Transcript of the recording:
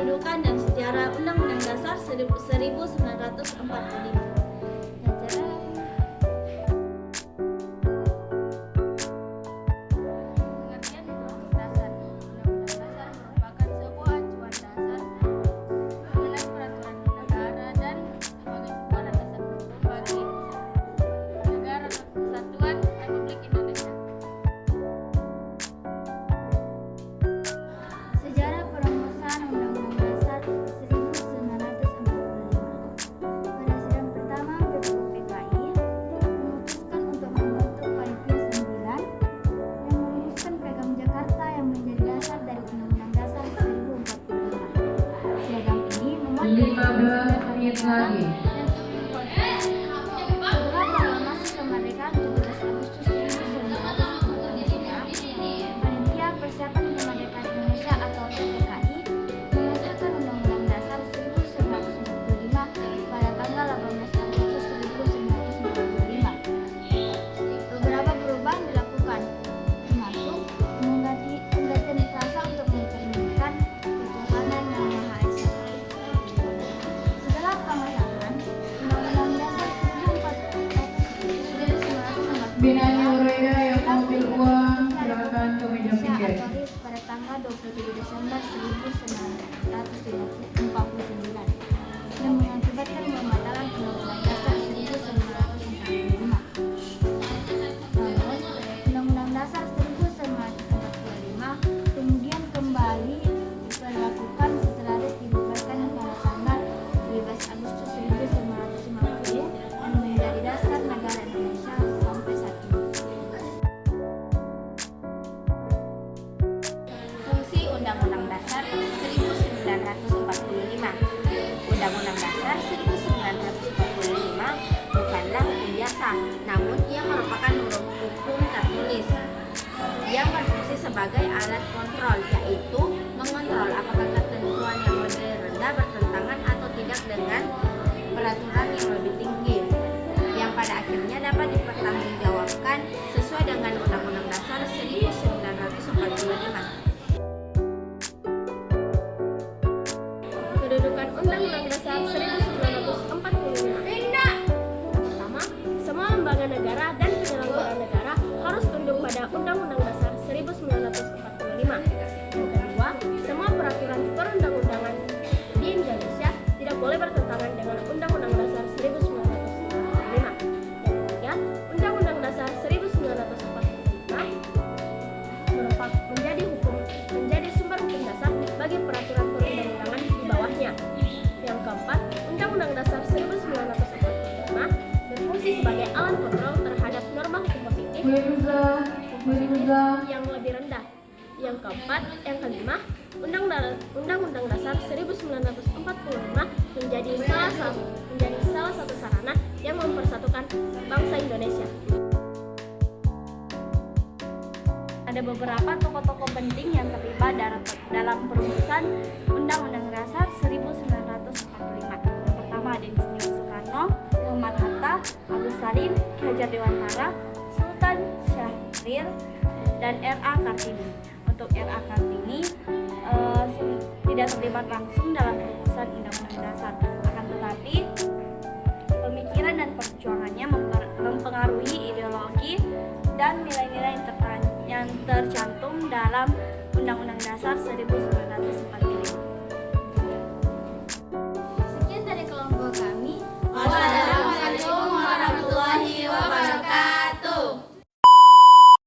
Kedudukan dan sejarah Undang-Undang Dasar 1945. Pengertian Undang-Undang Dasar. Undang-Undang Dasar merupakan sebuah acuan dasar mengenai peraturan negara dan sebagai sebuah landasan hukum bagi negara kesatuan Republik Indonesia. Sejarah perumusan Undang-Undang Dasar 1945. Pada sidang pertama BPUPKI memutuskan untuk membentuk Panitia 9 yang merumuskan Piagam Jakarta yang menjadi dasar dari Undang-Undang Dasar 1945. Piagam ini memuat 15 menit lagi. dan struktur konstitusi. Setelah proklamasi kemerdekaan 17 Agustus 1945, Panitia Persiapan Kemerdekaan Indonesia atau PPKI mengesahkan Undang-Undang Dasar 1945 pada tanggal 18 Agustus 1945. Beberapa perubahan dilakukan, termasuk penggantian frasa untuk mencerminkan ketuhanan yang Maha Esa. Setelah pengesahan Undang-Undang Dasar 1945 Binanya Ureda yang mau ambil uang, silakan ke meja pinggir. Atoris pada tanggal 27 Desember 1949 yang mengakibatkan pembatalan Undang-Undang Dasar 1945. Namun, Undang-Undang Dasar 1945 kemudian kembali diberlakukan setelah dibubarkan pada tanggal 17 Agustus 1950 dan menjadi dasar negara Indonesia sampai saat ini. Fungsi Undang-Undang Dasar 1945. Undang-Undang Dasar 1945 bukanlah hukum biasa, namun ia merupakan hukum tertulis yang berfungsi sebagai alat kontrol, yaitu mengontrol apakah ketentuan yang lebih rendah bertentangan atau tidak dengan peraturan yang lebih tinggi, yang pada akhirnya dapat dipertanggungjawabkan sesuai dengan Undang-Undang Dasar 1945. Kedudukan Undang-Undang Dasar 1945. Pertama, semua lembaga negara dan penyelenggara negara harus tunduk pada Undang-Undang Dasar 1945. Yang kedua, semua peraturan perundang-undangan di Indonesia tidak boleh bertentangan dengan Undang-Undang Dasar 1945. Yang ketiga, Undang-Undang Dasar 1945 menjadi sumber hukum dasar bagi peraturan perundang-undangan di bawahnya. Yang keempat, Undang-Undang Dasar 1945 berfungsi sebagai alat kontrol terhadap norma hukum positif yang lebih rendah. Yang keempat, yang kelima, Undang-Undang Dasar 1945 menjadi salah satu sarana yang mempersatukan bangsa Indonesia. Ada beberapa tokoh-tokoh penting yang terlibat dalam perumusan Undang-Undang Dasar 1945. Yang pertama ada Insinyur Soekarno, Muhammad Hatta, Abdul Salim, Ki Hajar Dewantara, Sultan Syahrir, dan R.A. Kartini. Untuk R.A. Kartini tidak terlibat langsung dalam perumusan Undang-Undang Dasar, akan tetapi pemikiran dan perjuangannya mempengaruhi ideologi dan nilai-nilai yang tercantum dalam